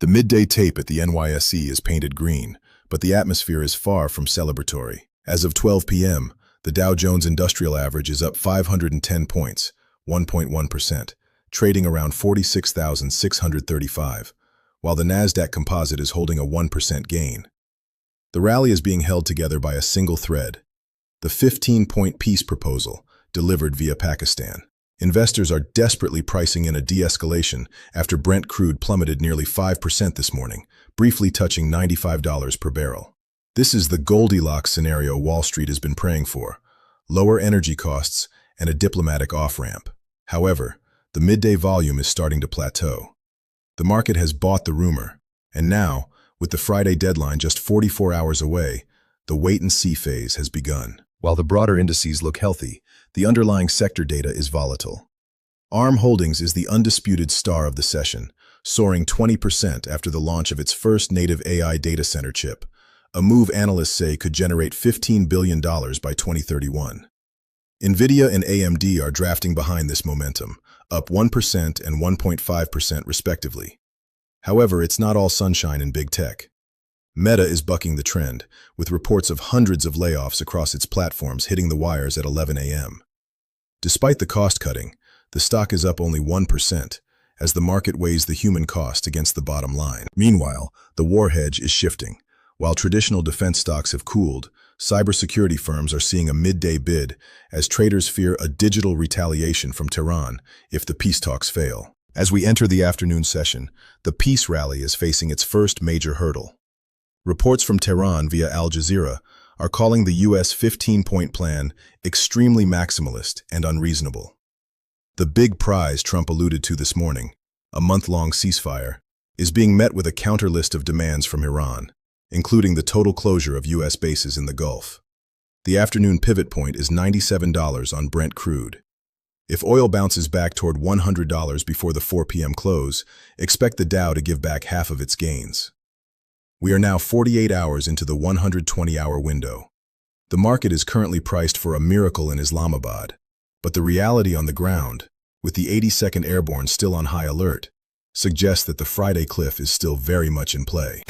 The midday tape at the NYSE is painted green, but the atmosphere is far from celebratory. As of 12 p.m., the Dow Jones Industrial Average is up 510 points, 1.1%, trading around 46,635, while the Nasdaq Composite is holding a 1% gain. The rally is being held together by a single thread: the 15-point peace proposal delivered via Pakistan. Investors are desperately pricing in a de-escalation after Brent Crude plummeted nearly 5% this morning, briefly touching $95 per barrel. This is the Goldilocks scenario Wall Street has been praying for: lower energy costs and a diplomatic off-ramp. However, the midday volume is starting to plateau. The market has bought the rumor, and now, with the Friday deadline just 44 hours away, the wait-and-see phase has begun. While the broader indices look healthy, the underlying sector data is volatile. ARM Holdings is the undisputed star of the session, soaring 20% after the launch of its first native AI data center chip, a move analysts say could generate $15 billion by 2031. NVIDIA and AMD are drafting behind this momentum, up 1% and 1.5% respectively. However, it's not all sunshine in big tech. Meta is bucking the trend, with reports of hundreds of layoffs across its platforms hitting the wires at 11 a.m. Despite the cost-cutting, the stock is up only 1%, as the market weighs the human cost against the bottom line. Meanwhile, the war hedge is shifting. While traditional defense stocks have cooled, cybersecurity firms are seeing a midday bid as traders fear a digital retaliation from Tehran if the peace talks fail. As we enter the afternoon session, the peace rally is facing its first major hurdle. Reports from Tehran via Al Jazeera are calling the U.S. 15-point plan extremely maximalist and unreasonable. The big prize Trump alluded to this morning, a month-long ceasefire, is being met with a counter list of demands from Iran, including the total closure of U.S. bases in the Gulf. The afternoon pivot point is $97 on Brent Crude. If oil bounces back toward $100 before the 4 p.m. close, expect the Dow to give back half of its gains. We are now 48 hours into the 120-hour window. The market is currently priced for a miracle in Islamabad, but the reality on the ground, with the 82nd Airborne still on high alert, suggests that the Friday cliff is still very much in play.